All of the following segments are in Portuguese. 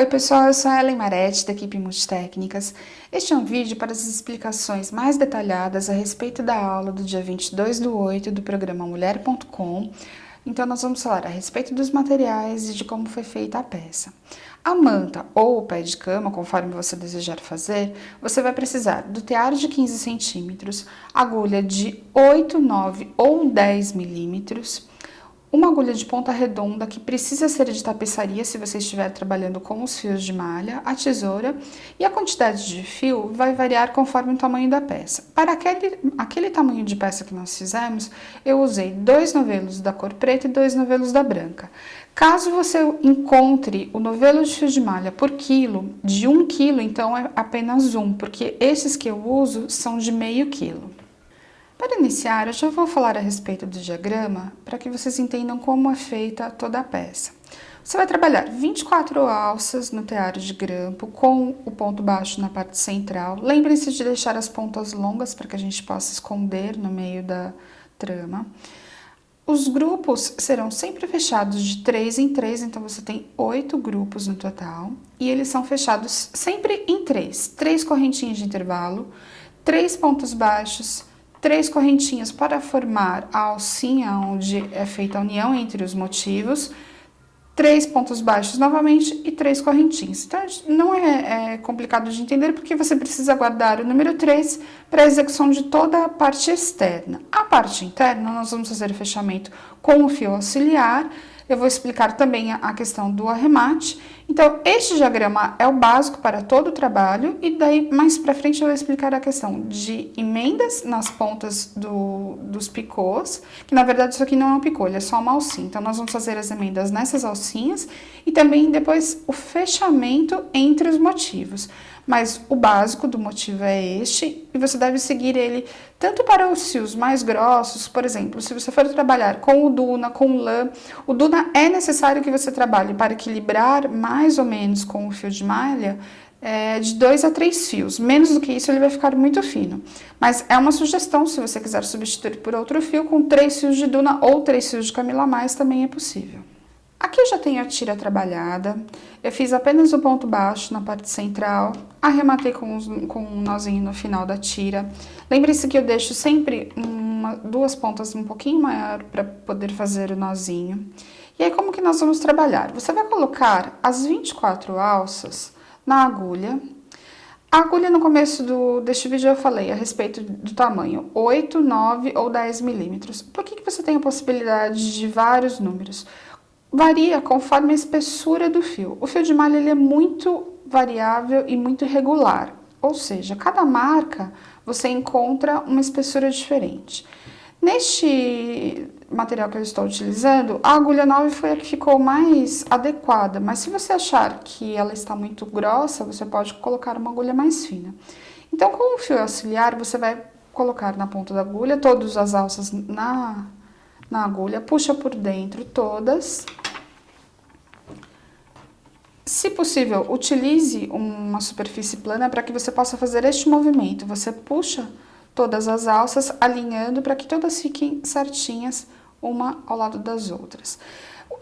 Oi pessoal, eu sou a Ellen Maretti da equipe Multitécnicas. Este é um vídeo para as explicações mais detalhadas a respeito da aula do dia 22/8 do programa Mulher.com. Então nós vamos falar a respeito dos materiais e de como foi feita a peça. A manta ou o pé de cama, conforme você desejar fazer, você vai precisar do tear de 15 centímetros, agulha de 8, 9 ou 10 milímetros, uma agulha de ponta redonda que precisa ser de tapeçaria se você estiver trabalhando com os fios de malha, a tesoura, e a quantidade de fio vai variar conforme o tamanho da peça. Para aquele tamanho de peça que nós fizemos, eu usei 2 novelos da cor preta e 2 novelos da branca. Caso você encontre o novelo de fio de malha por quilo, de 1 quilo, então é apenas um, porque esses que eu uso são de meio quilo. Para iniciar, eu já vou falar a respeito do diagrama para que vocês entendam como é feita toda a peça. Você vai trabalhar 24 alças no tear de grampo com o ponto baixo na parte central. Lembrem-se de deixar as pontas longas para que a gente possa esconder no meio da trama. Os grupos serão sempre fechados de 3 em 3, então você tem 8 grupos no total. E eles são fechados sempre em 3 correntinhas de intervalo, 3 pontos baixos, 3 correntinhas para formar a alcinha onde é feita a união entre os motivos, 3 pontos baixos novamente e 3 correntinhas. Então, não é complicado de entender porque você precisa guardar o número 3 para a execução de toda a parte externa. A parte interna, nós vamos fazer o fechamento com o fio auxiliar. Eu vou explicar também a questão do arremate. Então, este diagrama é o básico para todo o trabalho e daí mais para frente eu vou explicar a questão de emendas nas pontas dos picôs, que na verdade isso aqui não é um picô, ele é só uma alcinha. Então, nós vamos fazer as emendas nessas alcinhas e também depois o fechamento entre os motivos. Mas o básico do motivo é este e você deve seguir ele tanto para os fios mais grossos, por exemplo, se você for trabalhar com o Duna, com lã, o Duna é necessário que você trabalhe para equilibrar mais ou menos com o fio de malha, de 2 a 3 fios. Menos do que isso ele vai ficar muito fino. Mas é uma sugestão, se você quiser substituir por outro fio, com 3 fios de Duna ou 3 fios de Camila Mais também é possível. Aqui eu já tenho a tira trabalhada, eu fiz apenas o ponto baixo na parte central, arrematei com um nozinho no final da tira. Lembre-se que eu deixo sempre duas pontas um pouquinho maior para poder fazer o nozinho. E aí como que nós vamos trabalhar? Você vai colocar as 24 alças na agulha. A agulha no começo deste vídeo eu falei a respeito do tamanho 8, 9 ou 10 milímetros. Por que você tem a possibilidade de vários números? Varia conforme a espessura do fio. O fio de malha ele é muito variável e muito irregular, ou seja, cada marca você encontra uma espessura diferente. Neste material que eu estou utilizando, a agulha 9 foi a que ficou mais adequada, mas se você achar que ela está muito grossa, você pode colocar uma agulha mais fina. Então, com o fio auxiliar, você vai colocar na ponta da agulha todas as alças na agulha, puxa por dentro todas. Se possível, utilize uma superfície plana para que você possa fazer este movimento. Você puxa todas as alças, alinhando para que todas fiquem certinhas, uma ao lado das outras.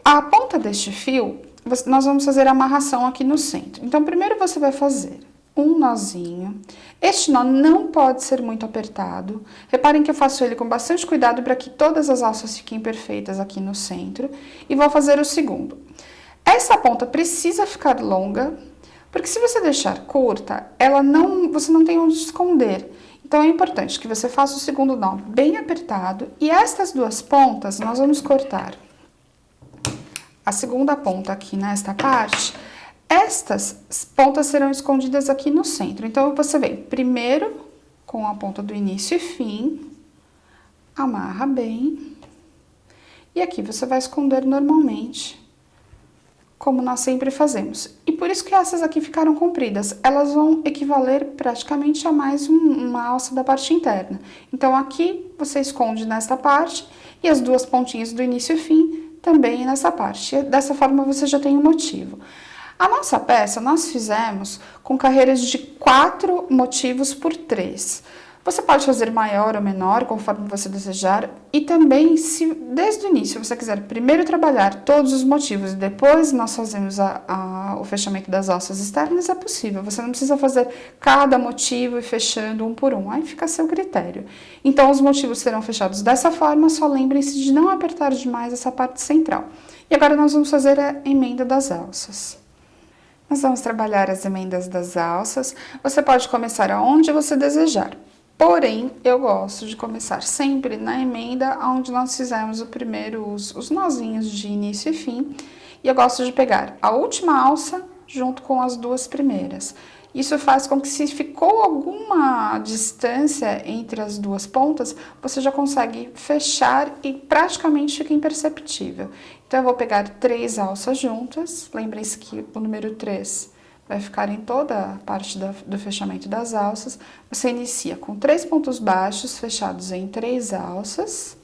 A ponta deste fio, nós vamos fazer a amarração aqui no centro. Então, primeiro você vai fazer um nozinho. Este nó não pode ser muito apertado. Reparem que eu faço ele com bastante cuidado para que todas as alças fiquem perfeitas aqui no centro. E vou fazer o segundo. Essa ponta precisa ficar longa, porque se você deixar curta, você não tem onde esconder. Então, é importante que você faça o segundo nó bem apertado. E estas duas pontas, nós vamos cortar a segunda ponta aqui nesta parte. Estas pontas serão escondidas aqui no centro. Então, você vem primeiro com a ponta do início e fim, amarra bem. E aqui você vai esconder normalmente, como nós sempre fazemos. E por isso que essas aqui ficaram compridas. Elas vão equivaler praticamente a mais uma alça da parte interna. Então, aqui você esconde nesta parte e as duas pontinhas do início e fim também nessa parte. E dessa forma, você já tem um motivo. A nossa peça, nós fizemos com carreiras de 4 motivos por 3. Você pode fazer maior ou menor, conforme você desejar, e também, se desde o início você quiser primeiro trabalhar todos os motivos e depois nós fazemos o fechamento das alças externas, é possível. Você não precisa fazer cada motivo e fechando um por um, aí fica a seu critério. Então, os motivos serão fechados dessa forma, só lembrem-se de não apertar demais essa parte central. E agora nós vamos fazer a emenda das alças. Nós vamos trabalhar as emendas das alças. Você pode começar aonde você desejar. Porém, eu gosto de começar sempre na emenda onde nós fizemos os nozinhos de início e fim. E eu gosto de pegar a última alça junto com as duas primeiras. Isso faz com que, se ficou alguma distância entre as duas pontas, você já consegue fechar e praticamente fica imperceptível. Então, eu vou pegar 3 alças juntas. Lembrem-se que o número 3 vai ficar em toda a parte do fechamento das alças. Você inicia com 3 pontos baixos fechados em 3 alças.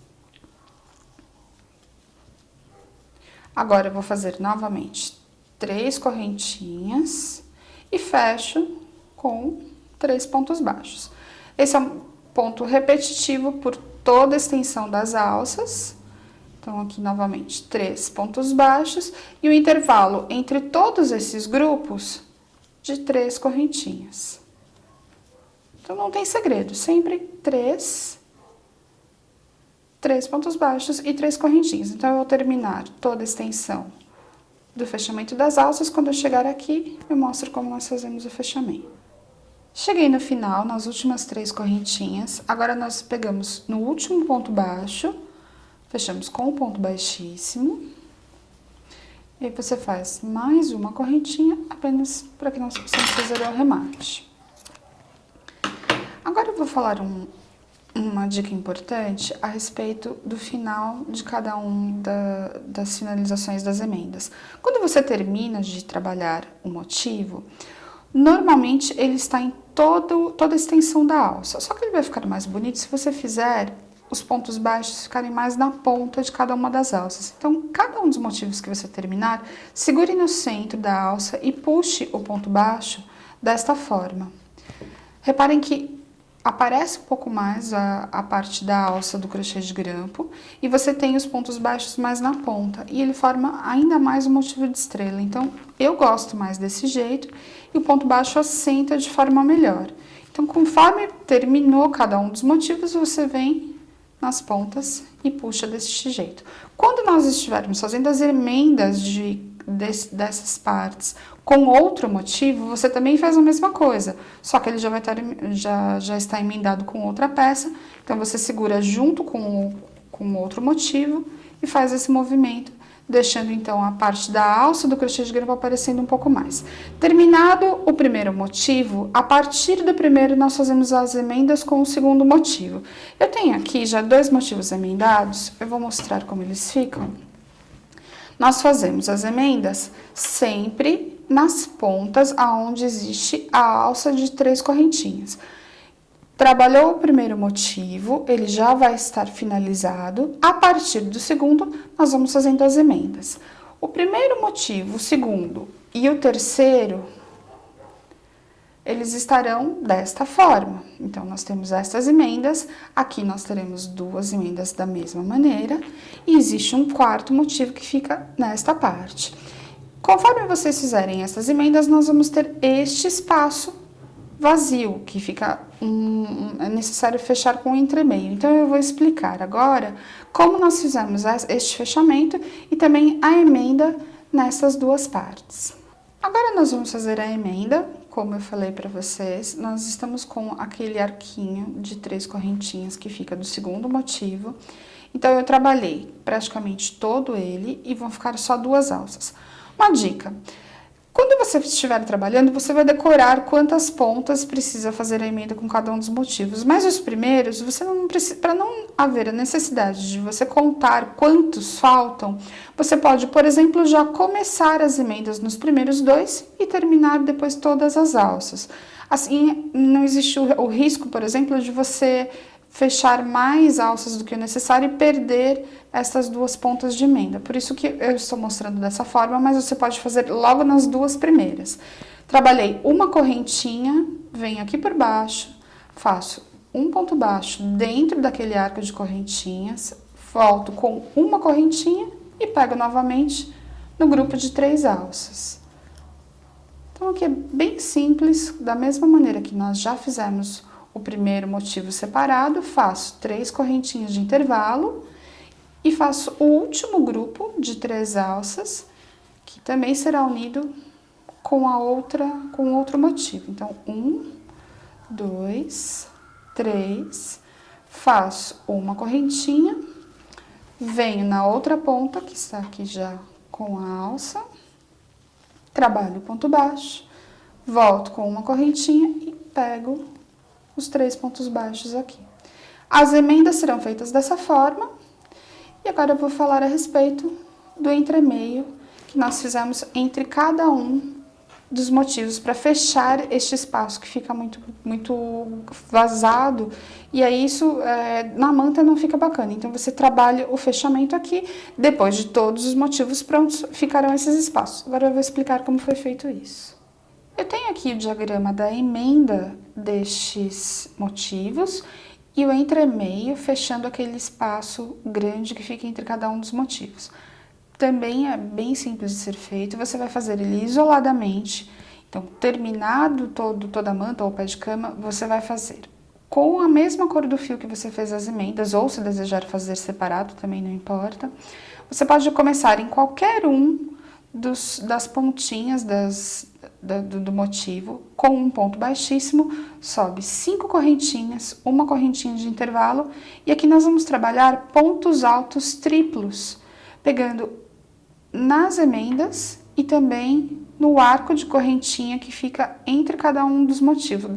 Agora, eu vou fazer novamente 3 correntinhas e fecho com 3 pontos baixos. Esse é um ponto repetitivo por toda a extensão das alças. Então, aqui novamente 3 pontos baixos e o intervalo entre todos esses grupos de 3 correntinhas. Então, não tem segredo, sempre 3 pontos baixos e 3 correntinhas. Então, eu vou terminar toda a extensão do fechamento das alças. Quando eu chegar aqui, eu mostro como nós fazemos o fechamento. Cheguei no final, nas últimas 3 correntinhas. Agora, nós pegamos no último ponto baixo, fechamos com o ponto baixíssimo. E aí, você faz mais uma correntinha, apenas para que nós possamos fazer o arremate. Agora, eu vou falar uma dica importante a respeito do final de cada das finalizações das emendas. Quando você termina de trabalhar o motivo, normalmente ele está em toda a extensão da alça, só que ele vai ficar mais bonito se você fizer os pontos baixos ficarem mais na ponta de cada uma das alças. Então, cada um dos motivos que você terminar, segure no centro da alça e puxe o ponto baixo desta forma. Reparem que aparece um pouco mais a parte da alça do crochê de grampo e você tem os pontos baixos mais na ponta e ele forma ainda mais um motivo de estrela. Então, eu gosto mais desse jeito e o ponto baixo assenta de forma melhor. Então, conforme terminou cada um dos motivos, você vem nas pontas e puxa desse jeito. Quando nós estivermos fazendo as emendas dessas partes com outro motivo, você também faz a mesma coisa, só que ele já está emendado com outra peça, então você segura junto com outro motivo e faz esse movimento, deixando então a parte da alça do crochê de grampo aparecendo um pouco mais. Terminado o primeiro motivo, a partir do primeiro nós fazemos as emendas com o segundo motivo. Eu tenho aqui já 2 motivos emendados, eu vou mostrar como eles ficam. Nós fazemos as emendas sempre nas pontas aonde existe a alça de 3 correntinhas. Trabalhou o primeiro motivo, ele já vai estar finalizado. A partir do segundo, nós vamos fazendo as emendas. O primeiro motivo, o segundo e o terceiro, eles estarão desta forma. Então, nós temos estas emendas, aqui nós teremos 2 emendas da mesma maneira, e existe um quarto motivo que fica nesta parte. Conforme vocês fizerem essas emendas, nós vamos ter este espaço vazio, que fica é necessário fechar com o entremeio. Então, eu vou explicar agora como nós fizemos este fechamento e também a emenda nessas 2 partes. Agora, nós vamos fazer a emenda, como eu falei para vocês, nós estamos com aquele arquinho de 3 correntinhas que fica do segundo motivo. Então, eu trabalhei praticamente todo ele e vão ficar só 2 alças. Uma dica: quando você estiver trabalhando, você vai decorar quantas pontas precisa fazer a emenda com cada um dos motivos. Mas os primeiros, você não precisa, para não haver a necessidade de você contar quantos faltam, você pode, por exemplo, já começar as emendas nos primeiros 2 e terminar depois todas as alças. Assim, não existe o risco, por exemplo, de você fechar mais alças do que o necessário e perder essas 2 pontas de emenda. Por isso que eu estou mostrando dessa forma, mas você pode fazer logo nas 2 primeiras. Trabalhei uma correntinha, venho aqui por baixo, faço um ponto baixo dentro daquele arco de correntinhas, volto com uma correntinha e pego novamente no grupo de 3 alças. Então, aqui é bem simples, da mesma maneira que nós já fizemos o primeiro motivo separado, faço 3 correntinhas de intervalo e faço o último grupo de 3 alças, que também será unido com outro motivo. Então, 1, 2, 3, faço uma correntinha, venho na outra ponta, que está aqui já com a alça, trabalho o ponto baixo, volto com uma correntinha e pego os 3 pontos baixos aqui. As emendas serão feitas dessa forma, e agora eu vou falar a respeito do entremeio que nós fizemos entre cada um dos motivos para fechar este espaço que fica muito vazado, e aí isso na manta não fica bacana. Então você trabalha o fechamento aqui, depois de todos os motivos prontos, ficarão esses espaços. Agora eu vou explicar como foi feito isso. Eu tenho aqui o diagrama da emenda destes motivos e o entremeio fechando aquele espaço grande que fica entre cada um dos motivos. Também é bem simples de ser feito, você vai fazer ele isoladamente. Então, terminado toda a manta ou pé de cama, você vai fazer com a mesma cor do fio que você fez as emendas, ou se desejar fazer separado, também não importa. Você pode começar em qualquer um das pontinhas do motivo, com um ponto baixíssimo, sobe 5 correntinhas, uma correntinha de intervalo, e aqui nós vamos trabalhar pontos altos triplos, pegando nas emendas e também no arco de correntinha que fica entre cada um dos motivos,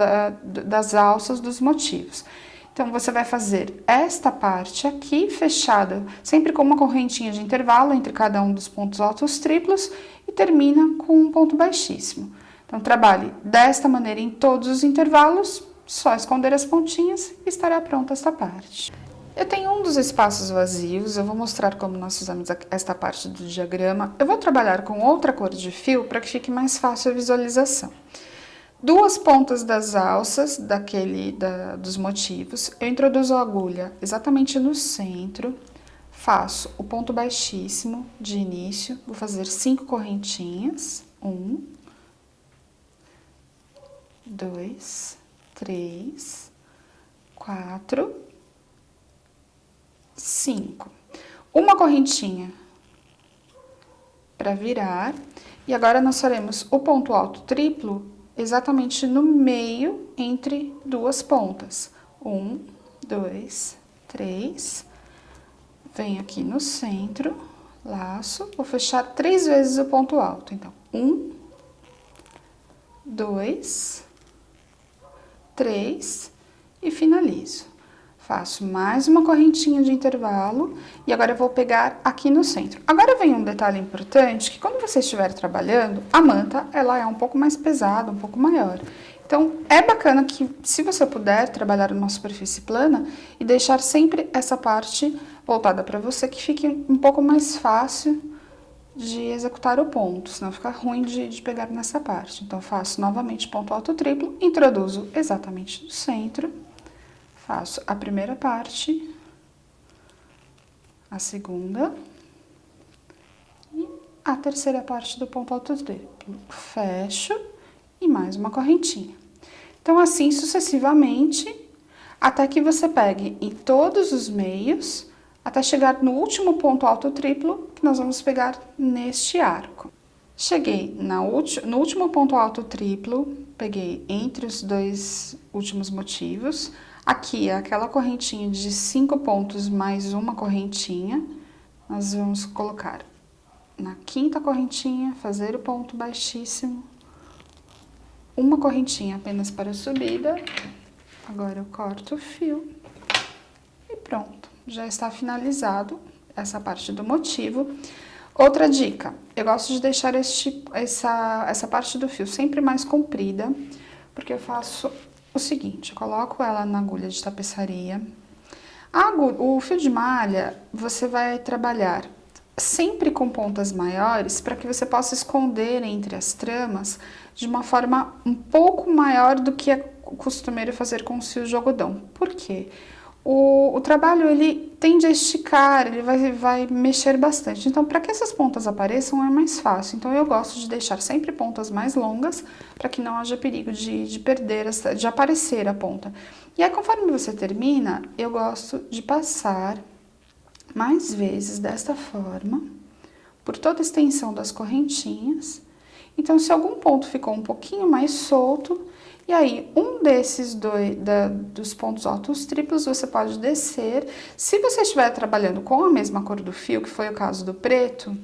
das alças dos motivos. Então, você vai fazer esta parte aqui fechada, sempre com uma correntinha de intervalo entre cada um dos pontos altos triplos e termina com um ponto baixíssimo. Então, trabalhe desta maneira em todos os intervalos, só esconder as pontinhas e estará pronta esta parte. Eu tenho um dos espaços vazios, eu vou mostrar como nós fizemos esta parte do diagrama. Eu vou trabalhar com outra cor de fio para que fique mais fácil a visualização. 2 pontas das alças dos motivos, eu introduzo a agulha exatamente no centro, faço o ponto baixíssimo de início, vou fazer 5 correntinhas, 1, 2, 3, 4, 5. Uma correntinha para virar, e agora nós faremos o ponto alto triplo exatamente no meio entre 2 pontas. 1, 2, 3, venho aqui no centro, laço, vou fechar 3 vezes o ponto alto. Então, 1, 2, 3 e finalizo. Faço mais uma correntinha de intervalo e agora eu vou pegar aqui no centro. Agora vem um detalhe importante, que quando você estiver trabalhando, a manta, ela é um pouco mais pesada, um pouco maior. Então, é bacana que, se você puder, trabalhar numa superfície plana e deixar sempre essa parte voltada para você, que fique um pouco mais fácil de executar o ponto, senão fica ruim de pegar nessa parte. Então, faço novamente ponto alto triplo, introduzo exatamente no centro, faço a primeira parte, a segunda e a terceira parte do ponto alto triplo. Fecho e mais uma correntinha. Então, assim sucessivamente, até que você pegue em todos os meios, até chegar no último ponto alto triplo, que nós vamos pegar neste arco. Cheguei no último ponto alto triplo, peguei entre os 2 últimos motivos. Aqui é aquela correntinha de 5 pontos mais uma correntinha. Nós vamos colocar na 5ª correntinha, fazer o ponto baixíssimo, uma correntinha apenas para a subida. Agora eu corto o fio e pronto, já está finalizado essa parte do motivo. Outra dica, eu gosto de deixar essa parte do fio sempre mais comprida, porque eu faço o seguinte, eu coloco ela na agulha de tapeçaria. O fio de malha, você vai trabalhar sempre com pontas maiores, para que você possa esconder entre as tramas de uma forma um pouco maior do que costumeiro fazer com os fios de algodão. Por quê? O trabalho, ele tende a esticar, ele vai mexer bastante. Então, para que essas pontas apareçam, é mais fácil. Então, eu gosto de deixar sempre pontas mais longas, para que não haja perigo de perder, de aparecer a ponta. E aí, conforme você termina, eu gosto de passar mais vezes desta forma, por toda a extensão das correntinhas. Então, se algum ponto ficou um pouquinho mais solto, e aí, um desses dos pontos altos triplos, você pode descer. Se você estiver trabalhando com a mesma cor do fio, que foi o caso do preto,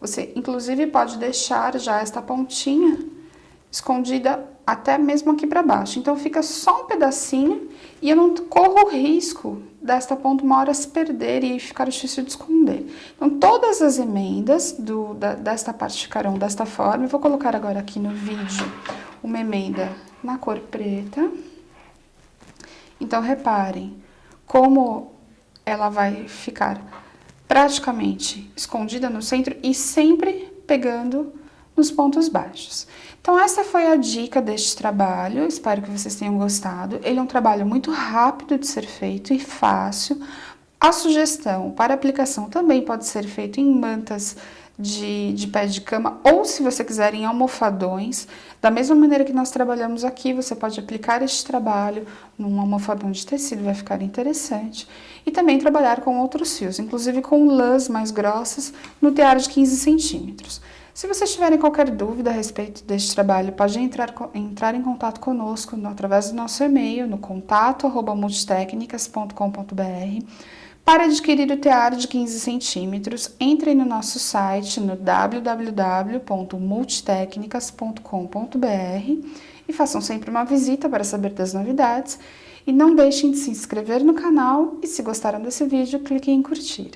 você, inclusive, pode deixar já esta pontinha escondida até mesmo aqui para baixo. Então, fica só um pedacinho e eu não corro o risco desta ponta uma hora se perder e ficar difícil de esconder. Então, todas as emendas desta parte ficarão desta forma. Eu vou colocar agora aqui no vídeo uma emenda na cor preta. Então, reparem como ela vai ficar praticamente escondida no centro e sempre pegando nos pontos baixos. Então, essa foi a dica deste trabalho, espero que vocês tenham gostado. Ele é um trabalho muito rápido de ser feito e fácil. A sugestão para aplicação também pode ser feito em mantas de pé de cama ou, se você quiser, em almofadões. Da mesma maneira que nós trabalhamos aqui, você pode aplicar este trabalho num almofadão de tecido, vai ficar interessante. E também trabalhar com outros fios, inclusive com lãs mais grossas no tear de 15 centímetros. Se vocês tiverem qualquer dúvida a respeito deste trabalho, pode entrar em contato conosco através do nosso e-mail no contato@multitecnicas.com.br. Para adquirir o tear de 15 centímetros, entrem no nosso site no www.multitecnicas.com.br e façam sempre uma visita para saber das novidades. E não deixem de se inscrever no canal e, se gostaram desse vídeo, cliquem em curtir.